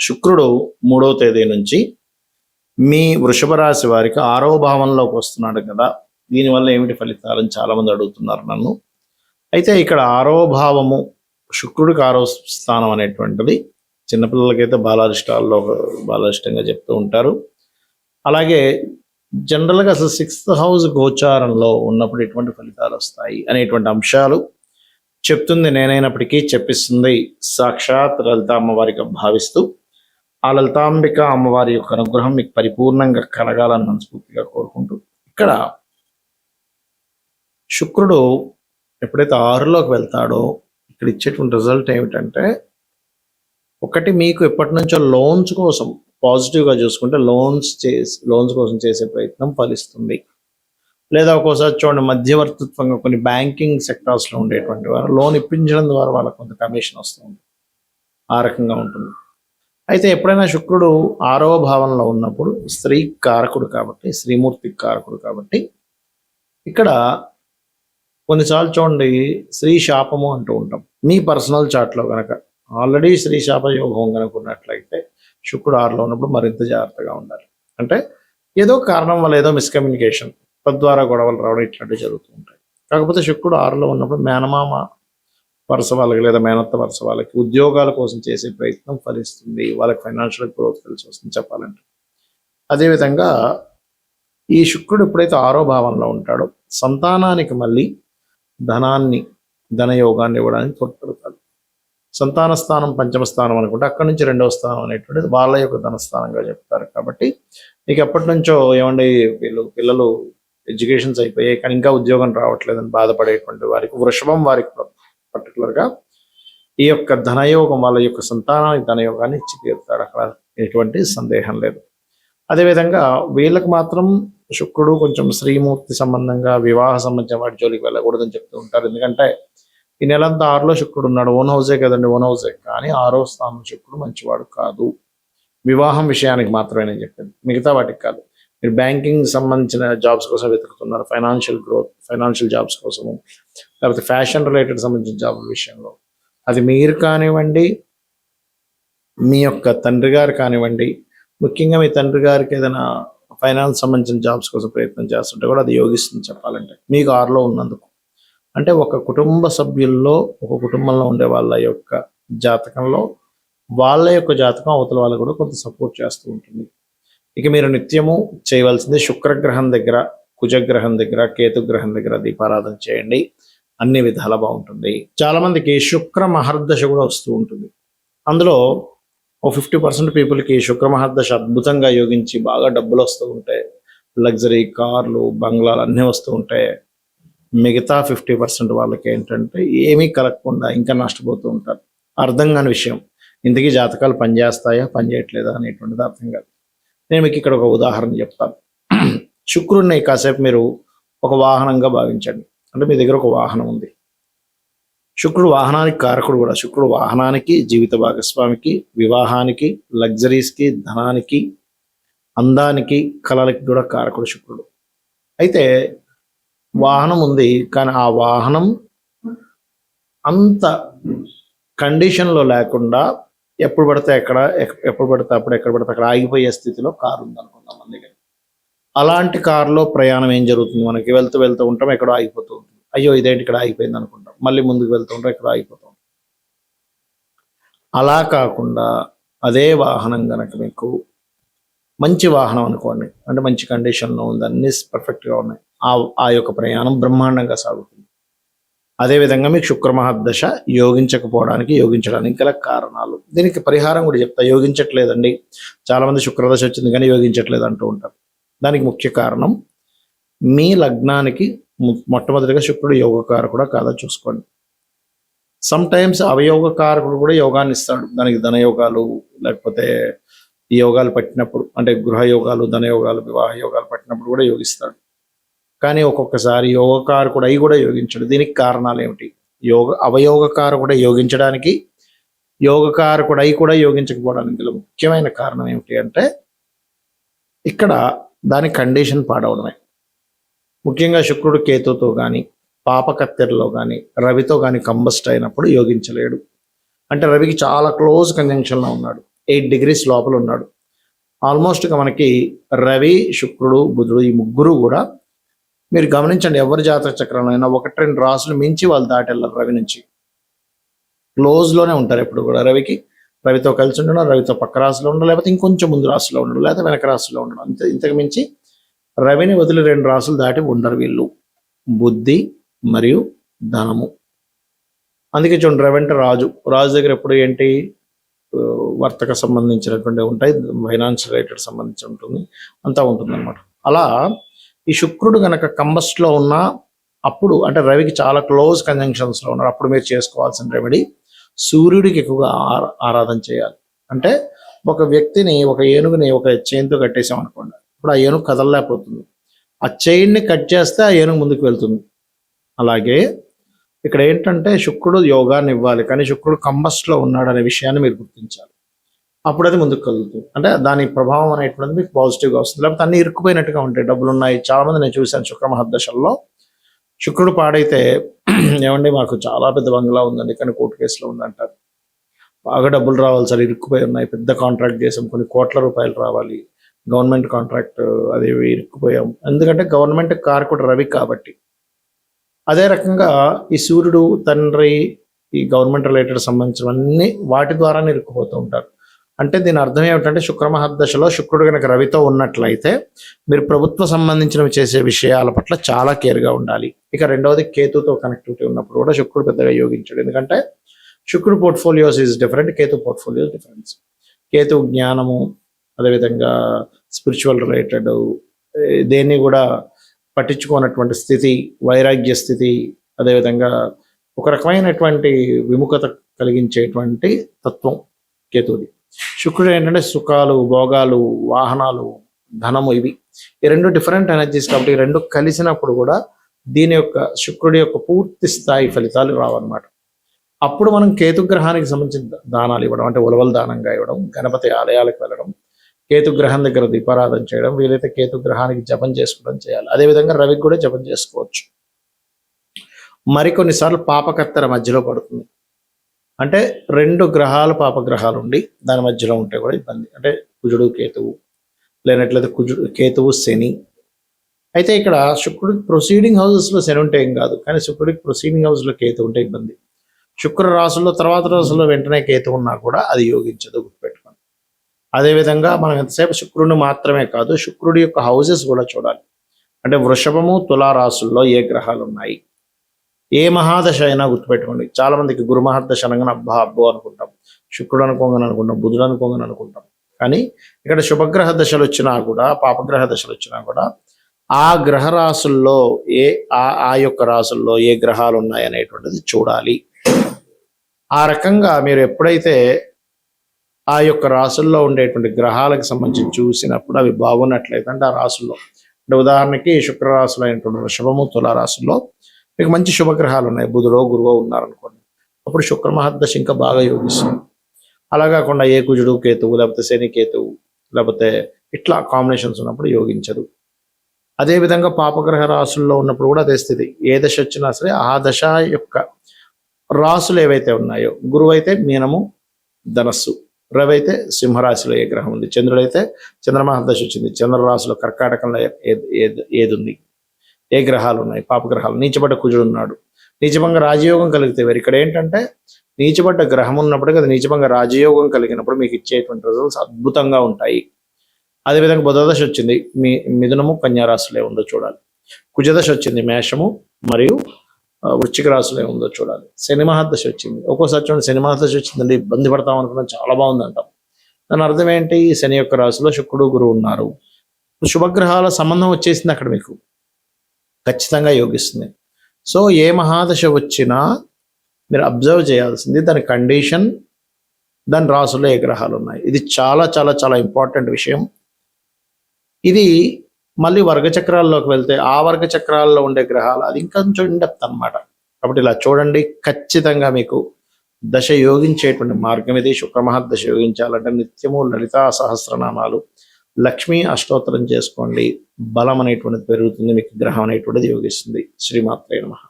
శుక్రుడు 3వ తేదీ నుంచి మీ వృషభ రాశి వారికి 6వ భావంలోకి వస్తున్నాడు కదా, దీనివల్ల ఏమిటి ఫలితాలని చాలామంది అడుగుతున్నారు నన్ను. అయితే ఇక్కడ 6వ భావము శుక్రుడికి 6వ స్థానం అనేటువంటిది చిన్నపిల్లలకైతే బాలారిష్టంగా చెప్తూ ఉంటారు. అలాగే జనరల్గా అసలు 6th హౌస్ గోచారంలో ఉన్నప్పుడు ఎటువంటి ఫలితాలు వస్తాయి అనేటువంటి అంశాలు చెప్తుంది నేనైనప్పటికీ చెప్పిస్తుంది సాక్షాత్ లలిత అమ్మవారిగా భావిస్తూ, ఆ లలితాంబిక అమ్మవారి యొక్క అనుగ్రహం మీకు పరిపూర్ణంగా కలగాలని మనస్ఫూర్తిగా కోరుకుంటూ, ఇక్కడ శుక్రుడు ఎప్పుడైతే 6లోకి వెళ్తాడో ఇక్కడ ఇచ్చేటువంటి రిజల్ట్ ఏమిటంటే, ఒకటి మీకు ఎప్పటి నుంచో లోన్స్ కోసం పాజిటివ్గా చూసుకుంటే లోన్స్ కోసం చేసే ప్రయత్నం ఫలిస్తుంది. లేదా ఒక్కోసారి చూడండి, మధ్యవర్తిత్వంగా కొన్ని బ్యాంకింగ్ సెక్టార్స్లో ఉండేటువంటి వారు లోన్ ఇప్పించడం ద్వారా వాళ్ళకు కొంత కమిషన్ వస్తుంది, ఆ రకంగా ఉంటుంది. అయితే ఎప్పుడైనా శుక్రుడు 6వ భావంలో ఉన్నప్పుడు స్త్రీ కారకుడు కాబట్టి, శ్రీమూర్తి కారకుడు కాబట్టి, ఇక్కడ కొన్నిసార్లు చూడండి స్త్రీ శాపము అంటూ ఉంటాం. మీ పర్సనల్ చార్ట్లో కనుక ఆల్రెడీ స్త్రీ శాప యోగం కనుక ఉన్నట్లయితే శుక్రుడు 6లో ఉన్నప్పుడు మరింత జాగ్రత్తగా ఉండాలి. అంటే ఏదో కారణం వల్ల ఏదో మిస్కమ్యూనికేషన్, తద్వారా గొడవలు రావడం ఇట్లాంటివి జరుగుతూ ఉంటాయి. కాకపోతే శుక్రుడు 6లో ఉన్నప్పుడు మేనమామ వరుస వాళ్ళకి లేదా మేనత్త వరుస వాళ్ళకి ఉద్యోగాల కోసం చేసే ప్రయత్నం ఫలిస్తుంది, వాళ్ళకి ఫైనాన్షియల్ గ్రోత్ కలిసి వస్తుంది చెప్పాలంటే. అదేవిధంగా ఈ శుక్రుడు ఎప్పుడైతే 6వ భావంలో ఉంటాడో సంతానానికి మళ్ళీ ధనయోగాన్ని ఇవ్వడానికి తోడ్పడతాడు. సంతాన స్థానం 5వ స్థానం అనుకుంటే అక్కడి నుంచి 2వ స్థానం అనేటువంటిది వాళ్ళ యొక్క ధనస్థానంగా చెప్తారు. కాబట్టి మీకు ఎప్పటి నుంచో ఏమండి పిల్లలు ఎడ్యుకేషన్స్ అయిపోయాయి కానీ ఇంకా ఉద్యోగం రావట్లేదని బాధపడేటువంటి వారికి, వృషభం వారికి పర్టికులర్గా ఈ యొక్క ధనయోగం వాళ్ళ యొక్క సంతానానికి ధనయోగాన్ని ఇచ్చి తీరుతాడు, అక్కడ ఎటువంటి సందేహం లేదు. అదేవిధంగా వీళ్ళకి మాత్రం శుక్రుడు కొంచెం శ్రీమూర్తి సంబంధంగా వివాహ సంబంధించిన వాటి జోలికి వెళ్ళకూడదని చెప్తూ ఉంటారు. ఎందుకంటే ఈ నెలంతా 6లో శుక్రుడు ఉన్నాడు, ఓన్ హౌసే కదండి, ఓన్ హౌసే, కానీ 6వ స్థానం శుక్రుడు మంచివాడు కాదు. వివాహం విషయానికి మాత్రమే నేను చెప్పింది, మిగతా వాటికి కాదు. మీరు బ్యాంకింగ్ సంబంధించిన జాబ్స్ కోసం వెతుకుతున్నారు, ఫైనాన్షియల్ గ్రోత్, ఫైనాన్షియల్ జాబ్స్ కోసము, లేకపోతే ఫ్యాషన్ రిలేటెడ్ సంబంధించిన జాబ్ విషయంలో, అది మీరు కానివ్వండి, మీ యొక్క తండ్రి గారు కానివ్వండి, ముఖ్యంగా మీ తండ్రి గారికి ఏదైనా ఫైనాన్స్ సంబంధించిన జాబ్స్ కోసం ప్రయత్నం చేస్తుంటే కూడా అది యోగిస్తుంది చెప్పాలంటే, మీకు 6లో ఉన్నందుకు. అంటే ఒక కుటుంబ సభ్యుల్లో, ఒక కుటుంబంలో ఉండే వాళ్ళ యొక్క జాతకంలో వాళ్ళ యొక్క జాతకం అవతల వాళ్ళు కూడా కొంత సపోర్ట్ చేస్తూ ఉంటుంది. ఇక మీరు నిత్యము చేయవలసింది శుక్రగ్రహం దగ్గర, కుజగ్రహం దగ్గర, కేతుగ్రహం దగ్గర దీపారాధన చేయండి, అన్ని విధాలా బాగుంటుంది. చాలా మందికి శుక్ర మహర్దశ కూడా వస్తూ ఉంటుంది. అందులో ఓ 50% పీపుల్కి శుక్ర మహర్దశ అద్భుతంగా యోగించి బాగా డబ్బులు వస్తూ ఉంటాయి, లగ్జరీ కార్లు, బంగ్లాలు అన్నీ వస్తూ ఉంటాయి. మిగతా 50% వాళ్ళకి ఏంటంటే ఏమీ కలగకుండా ఇంకా నష్టపోతూ ఉంటారు. అర్థం కాని విషయం, ఇంతకీ జాతకాలు పనిచేస్తాయా పనిచేయట్లేదా అనేటువంటిది అర్థం కాదు. నేను మీకు ఇక్కడ ఒక ఉదాహరణ చెప్తాను. శుక్రుడిని కాసేపు మీరు ఒక వాహనంగా భావించండి. అంటే మీ దగ్గర ఒక వాహనం ఉంది, శుక్రుడు వాహనానికి కారకుడు కూడా. శుక్రుడు వాహనానికి, జీవిత భాగస్వామికి, వివాహానికి, లగ్జరీస్కి, ధనానికి, అందానికి, కళలకి కూడా కారకుడు శుక్రుడు. అయితే వాహనం ఉంది కానీ ఆ వాహనం అంత కండిషన్లో లేకుండా ఎప్పుడు పడితే అక్కడ ఆగిపోయే స్థితిలో కారు ఉందనుకుందాం మన దగ్గర. అలాంటి కారులో ప్రయాణం ఏం జరుగుతుంది, మనకి వెళ్తూ ఉంటాం, ఎక్కడో ఆగిపోతూ ఉంటుంది. అయ్యో ఇదేంటి ఇక్కడ ఆగిపోయింది అనుకుంటాం, మళ్ళీ ముందుకు వెళ్తూ ఉంటాం, ఎక్కడో ఆగిపోతూ ఉంటాం. అలా కాకుండా అదే వాహనం కనుక మీకు మంచి వాహనం అనుకోండి, అంటే మంచి కండిషన్లో ఉంది, అన్ని పర్ఫెక్ట్గా ఉన్నాయి, ఆ యొక్క ప్రయాణం బ్రహ్మాండంగా సాగుతుంది. అదేవిధంగా మీకు శుక్ర మహర్దశ యోగించడానికి గల కారణాలు, దీనికి పరిహారం కూడా చెప్తా. యోగించట్లేదండి, చాలామంది శుక్రదశ వచ్చింది కానీ యోగించట్లేదు అంటూ ఉంటారు. దానికి ముఖ్య కారణం మీ లగ్నానికి మొట్టమొదటిగా శుక్రుడు యోగకారకుడా కాదా చూసుకోండి. సమ్ టైమ్స్ అవయోగకారకుడు కూడా యోగాన్ని ఇస్తాడు, దానికి ధనయోగాలు లేకపోతే ఈ యోగాలు పట్టినప్పుడు, అంటే గృహయోగాలు, ధనయోగాలు, వివాహ యోగాలు పట్టినప్పుడు కూడా యోగిస్తాడు. కానీ ఒక్కొక్కసారి యోగకారకుడు అయి కూడా యోగించడు. దీనికి కారణాలు ఏమిటి? అవయోగకారకుడు యోగించడానికి, యోగకారకుడు అయి కూడా యోగించకపోవడానికి గల ముఖ్యమైన కారణం ఏమిటి అంటే, ఇక్కడ దాని కండిషన్ పాడవడమే. ముఖ్యంగా శుక్రుడు కేతుతో కానీ, పాపకత్తెరలో కానీ, రవితో కానీ కంబస్ట్ అయినప్పుడు యోగించలేడు. అంటే రవికి చాలా క్లోజ్ కంజంక్షన్లో ఉన్నాడు. 8 degrees లోపల ఉన్నాడు. ఆల్మోస్ట్గా మనకి రవి, శుక్రుడు, బుధుడు ఈ ముగ్గురు కూడా మీరు గమనించండి, ఎవరి జాతక చక్రంలో అయినా 1-2 రాసులు మించి వాళ్ళు దాటెళ్ళరు. రవి నుంచి క్లోజ్లోనే ఉంటారు ఎప్పుడు కూడా. రవితో కలిసి ఉండడం, రవితో పక్క రాశిలో ఉండడం, లేకపోతే ఇంకొంచెం ముందు రాశిలో ఉండడం, లేకపోతే వెనక రాశిలో ఉండడం, ఇంతకు మించి రవిని వదిలి 2 రాసులు దాటి ఉండరు వీళ్ళు. బుద్ధి మరియు ధనము. అందుకే చూడండి, రవి అంటే రాజు దగ్గర ఎప్పుడు ఏంటి, వర్తక సంబంధించినటువంటి ఉంటాయి, ఫైనాన్స్ రిలేటెడ్ సంబంధించి ఉంటుంది, అంతా ఉంటుంది అనమాట. అలా ఈ శుక్రుడు కనుక కంబస్ట్లో ఉన్న అప్పుడు, అంటే రవికి చాలా క్లోజ్ కంజంక్షన్స్లో ఉన్నారు, అప్పుడు మీరు చేసుకోవాల్సిన రెమెడీ సూర్యుడికి ఎక్కువగా ఆరాధన చేయాలి. అంటే ఒక వ్యక్తిని, ఒక ఏనుగుని ఒక చైన్తో కట్టేసాం అనుకోండి, ఇప్పుడు ఆ ఏనుగు కదలలేకపోతుంది. ఆ చైన్ని కట్ చేస్తే ఆ ఏనుగు ముందుకు వెళ్తుంది. అలాగే ఇక్కడ ఏంటంటే శుక్రుడు యోగాన్ని ఇవ్వాలి, కానీ శుక్రుడు కంబస్ట్లో ఉన్నాడు అనే విషయాన్ని మీరు గుర్తించాలి. అప్పుడు అది ముందుకు కలుగుతుంది. అంటే దాని ప్రభావం అనేటువంటిది మీకు పాజిటివ్గా వస్తుంది. లేకపోతే అన్ని ఇరుక్కుపోయినట్టుగా ఉంటాయి, డబ్బులు ఉన్నాయి. చాలామంది నేను చూశాను శుక్ర మహర్దశల్లో, శుక్రుడు పాడైతే ఏమండి మాకు చాలా పెద్ద బంగ్లా ఉందండి కానీ కోర్టు కేసులో ఉందంటారు. బాగా డబ్బులు రావాలి సార్, ఇరుక్కుపోయి ఉన్నాయి, పెద్ద కాంట్రాక్ట్ చేసాం, కొన్ని కోట్ల రూపాయలు రావాలి, గవర్నమెంట్ కాంట్రాక్ట్, అది ఇరుక్కుపోయాం. ఎందుకంటే గవర్నమెంట్ కారకుడు రవి కాబట్టి. అదే రకంగా ఈ సూర్యుడు, తండ్రి, ఈ గవర్నమెంట్ రిలేటెడ్ సంబంధించినవన్నీ వాటి ద్వారానే ఇరుక్కుపోతూ ఉంటారు. అంటే దీని అర్థం ఏమిటంటే శుక్ర మహర్దశలో శుక్రుడు కనుక రవితో ఉన్నట్లయితే మీరు ప్రభుత్వ సంబంధించినవి చేసే విషయాల పట్ల చాలా కేర్గా ఉండాలి. ఇక రెండవది కేతుతో కనెక్టివిటీ ఉన్నప్పుడు కూడా శుక్రుడు పెద్దగా యోగించాడు. ఎందుకంటే శుక్రుడు portfolios is different, Ketu portfolios difference. Ketu జ్ఞానము, అదేవిధంగా స్పిరిచువల్ రిలేటెడ్, దేన్ని కూడా పట్టించుకోనటువంటి స్థితి, వైరాగ్య స్థితి, అదేవిధంగా ఒక రకమైనటువంటి విముఖత కలిగించేటువంటి తత్వం కేతుది. శుక్రుడు ఏంటంటే సుఖాలు, భోగాలు, వాహనాలు, ధనము, ఇవి ఈ రెండు డిఫరెంట్ ఎనర్జీస్ కాబట్టి ఈ రెండు కలిసినప్పుడు కూడా దీని యొక్క శుక్రుడి యొక్క పూర్తి స్థాయి ఫలితాలు రావన్నమాట. అప్పుడు మనం కేతుగ్రహానికి సంబంధించిన దానాలు ఇవ్వడం, అంటే ఉలవల దానంగా ఇవ్వడం, గణపతి ఆలయాలకు వెళ్ళడం, కేతుగ్రహం దగ్గర దీపారాధన చేయడం, వీలైతే కేతుగ్రహానికి జపం చేసుకోవడం చేయాలి. అదేవిధంగా రవికి కూడా జపం చేసుకోవచ్చు. మరికొన్నిసార్లు పాపకత్తెర మధ్యలో పడుతుంది, అంటే 2 గ్రహాలు పాపగ్రహాలు ఉండి దాని మధ్యలో ఉంటే కూడా ఇబ్బంది. అంటే కుజుడు కేతువు, లేనట్లయితే కేతువు శని. అయితే ఇక్కడ శుక్రుడికి ప్రొసీడింగ్ హౌసెస్లో శని ఉంటే ఏం కాదు, కానీ శుక్రుడికి ప్రొసీడింగ్ హౌస్లో కేతు ఉంటే ఇబ్బంది. శుక్ర రాసుల్లో తర్వాత రాసుల్లో వెంటనే కేతు ఉన్నా కూడా అది యోగించదు, గుర్తుపెట్టుకోండి. అదేవిధంగా మనం ఎంతసేపు శుక్రుడిని మాత్రమే కాదు, శుక్రుడి యొక్క హౌసెస్ కూడా చూడాలి. అంటే వృషభము, తులా రాసుల్లో ఏ గ్రహాలు ఉన్నాయి, ఏ మహాదశ అయినా గుర్తుపెట్టుకోండి. చాలా మందికి గురు మహర్దశ అనగానే అబ్బో అనుకుంటాం, శుక్రుడు అనుకోగానే అనుకుంటాం, బుధుడు అనుకోగానే అనుకుంటాం. కానీ ఇక్కడ శుభగ్రహ దశలు వచ్చినా కూడా, పాపగ్రహ దశలు వచ్చినా కూడా ఆ గ్రహ రాసుల్లో ఆ యొక్క రాసుల్లో ఏ గ్రహాలు ఉన్నాయి అనేటువంటిది చూడాలి. ఆ రకంగా మీరు ఎప్పుడైతే ఆ యొక్క రాసుల్లో ఉండేటువంటి గ్రహాలకు సంబంధించి చూసినప్పుడు అవి బాగున్నట్లయితే, అంటే ఆ రాసుల్లో, అంటే ఉదాహరణకి శుక్ర రాశులు అయినటువంటి వృషభము, తులా రాశుల్లో మీకు మంచి శుభగ్రహాలు ఉన్నాయి, బుధుడో గురువో ఉన్నారనుకోండి, అప్పుడు శుక్ర మహర్దశ ఇంకా బాగా యోగిస్తుంది. అలా కాకుండా ఏ కుజుడు కేతువు, లేకపోతే శని కేతువు, లేకపోతే ఇట్లా కాంబినేషన్స్ ఉన్నప్పుడు యోగించదు. అదేవిధంగా పాపగ్రహ రాసుల్లో ఉన్నప్పుడు కూడా అదే స్థితి. ఏ దశ వచ్చినా సరే ఆ దశ యొక్క రాసులు ఏవైతే ఉన్నాయో, గురువు అయితే మీనము, ధనస్సు, రవి అయితే సింహరాశిలో ఏ గ్రహం ఉంది, చంద్రుడైతే చంద్రమహర్దశ వచ్చింది, చంద్రరాశిలో కర్కాటకంలో ఏది ఉంది, ఏ గ్రహాలు ఉన్నాయి, పాపగ్రహాలు. నీచబడ్డ కుజుడు ఉన్నాడు, నీచభంగ రాజయోగం కలిగితే వేరు. ఇక్కడ ఏంటంటే నీచబడ్డ గ్రహం ఉన్నప్పటికీ అది నీచభంగ రాజయోగం కలిగినప్పుడు మీకు ఇచ్చేటువంటి రిజల్ట్స్ అద్భుతంగా ఉంటాయి. అదేవిధంగా బుధదశ వచ్చింది, మిథునము, కన్యారాశిలో ఉందో చూడాలి. కుజదశ వచ్చింది, మేషము మరియు వృశ్చిక రాశిలో ఉందో చూడాలి. శని మహర్దశ వచ్చింది, ఒక్కోసారి చూడండి శని మహర్దశ వచ్చిందండి, ఇబ్బంది పడతాం అనుకున్నాం, చాలా బాగుంది అంటాం. దాని అర్థం ఏంటి, శని యొక్క రాశిలో శుక్రుడు, గురువు ఉన్నారు, శుభగ్రహాల సంబంధం వచ్చేసింది అక్కడ, మీకు ఖచ్చితంగా యోగిస్తుంది. సో ఏ మహాదశ వచ్చినా మీరు అబ్జర్వ్ చేయాల్సింది దాని కండిషన్, దాని రాసుల్లో ఏ గ్రహాలు ఉన్నాయి. ఇది చాలా చాలా చాలా ఇంపార్టెంట్ విషయం. ఇది మళ్ళీ వర్గచక్రాల్లోకి వెళ్తే ఆ వర్గచక్రాల్లో ఉండే గ్రహాలు అది ఇంకొంచెం ఇండెప్త్ అనమాట. కాబట్టి ఇలా చూడండి, ఖచ్చితంగా మీకు దశ యోగించేటువంటి మార్గం ఇది. శుక్ర మహర్దశ యోగించాలంటే నిత్యము లలితా సహస్రనామాలు, లక్ష్మీ అష్టోత్తరం చేసుకోండి, బలం అనేటువంటిది పెరుగుతుంది, మీకు గ్రహం అనేటువంటిది యోగిస్తుంది. శ్రీమాత్రే నమః.